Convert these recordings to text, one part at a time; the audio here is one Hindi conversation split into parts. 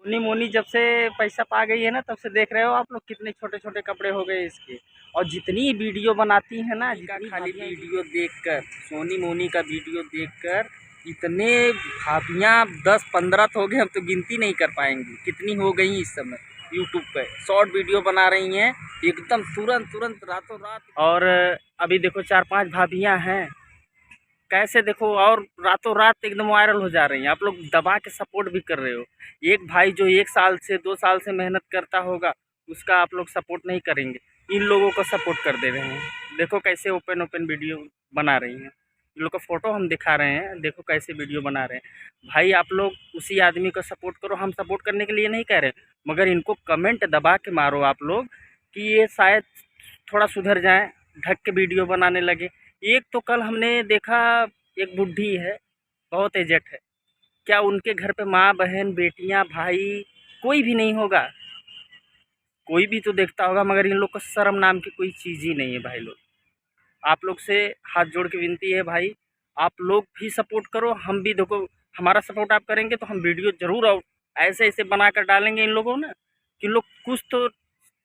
सोनी मोनी जब से पैसा पा गई है ना, तब से देख रहे हो आप लोग कितने छोटे छोटे कपड़े हो गए इसके। और जितनी वीडियो बनाती है ना, जितनी खाली वीडियो देखकर, सोनी मोनी का वीडियो देखकर इतने भाभियाँ 10-15 तो हो गए, हम तो गिनती नहीं कर पाएंगे कितनी हो गई इस समय। यूट्यूब पे शॉर्ट वीडियो बना रही हैं एकदम तुरंत तुरंत रातों रात। और अभी देखो 4-5 भाभियाँ हैं, कैसे देखो, और रातों रात एकदम वायरल हो जा रही हैं। आप लोग दबा के सपोर्ट भी कर रहे हो। एक भाई जो 1 साल से 2 साल से मेहनत करता होगा, उसका आप लोग सपोर्ट नहीं करेंगे, इन लोगों को सपोर्ट कर दे रहे हैं। देखो कैसे ओपन ओपन वीडियो बना रही हैं। इन लोग का फ़ोटो हम दिखा रहे हैं, देखो कैसे वीडियो बना रहे हैं। भाई आप लोग उसी आदमी को सपोर्ट करो, हम सपोर्ट करने के लिए नहीं कह रहे, मगर इनको कमेंट दबा के मारो आप लोग कि ये शायद थोड़ा सुधर जाएँ, ढक के वीडियो बनाने लगे। एक तो कल हमने देखा, एक बुढ़ी है, बहुत एजेड है, क्या उनके घर पे माँ बहन बेटियाँ भाई कोई भी नहीं होगा? कोई भी तो देखता होगा, मगर इन लोग को शर्म नाम की कोई चीज़ ही नहीं है भाई लोग। आप लोग से हाथ जोड़ के विनती है भाई, आप लोग भी सपोर्ट करो, हम भी देखो, हमारा सपोर्ट आप करेंगे तो हम वीडियो ज़रूर ऐसे ऐसे बना कर डालेंगे इन लोगों ने कि लोग कुछ तो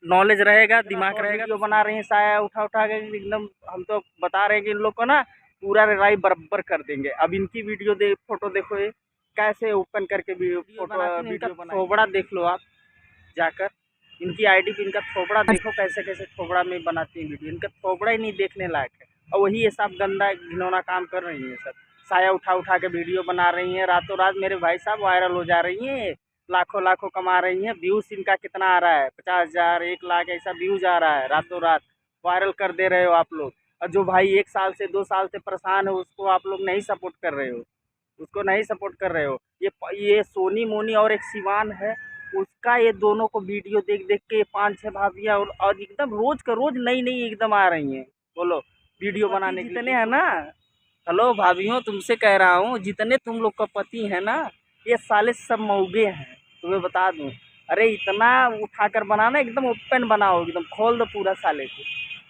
नॉलेज रहेगा, दिमाग रहेगा। वीडियो बना रहे हैं साया उठा उठा के एकदम, हम तो बता रहे हैं कि इन लोग को ना पूरा रिवाई बराबर कर देंगे। अब इनकी वीडियो फोटो देखो, ये कैसे ओपन करके वीडियो थोबड़ा देख लो आप जाकर, इनकी आईडी पे इनका थोबड़ा देखो, कैसे कैसे थोबड़ा में बनाती हैं वीडियो। इनका थोबड़ा ही नहीं देखने लायक है, और वही ये सब गंदा घिनौना काम कर रही हैं। सब साया उठा उठा के वीडियो बना रही हैं, रातों रात मेरे भाई साहब वायरल हो जा रही हैं, लाखों लाखों कमा रही हैं। व्यूज़ इनका कितना आ रहा है, 50,000 1 लाख ऐसा व्यूज़ आ रहा है, रातों रात वायरल कर दे रहे हो आप लोग। और जो भाई 1 साल से 2 साल से परेशान है, उसको आप लोग नहीं सपोर्ट कर रहे हो, उसको नहीं सपोर्ट कर रहे हो। ये सोनी मोनी और एक सिवान है, उसका ये दोनों को वीडियो देख देख के 5-6 भाभियाँ, और एकदम रोज का रोज नई नई एकदम आ रही हैं। बोलो वीडियो बनाने के जितने हैं ना, हेलो भाभियों तुमसे कह रहा हूँ, जितने तुम लोग का पति है ना, ये साले सब मौगे हैं, तुम्हें बता दूँ। अरे इतना उठाकर बनाना, एकदम ओपन बनाओ, एकदम खोल दो पूरा साले को,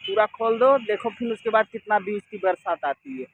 पूरा खोल दो, देखो फिर उसके बाद कितना व्यूज़ की बरसात आती है।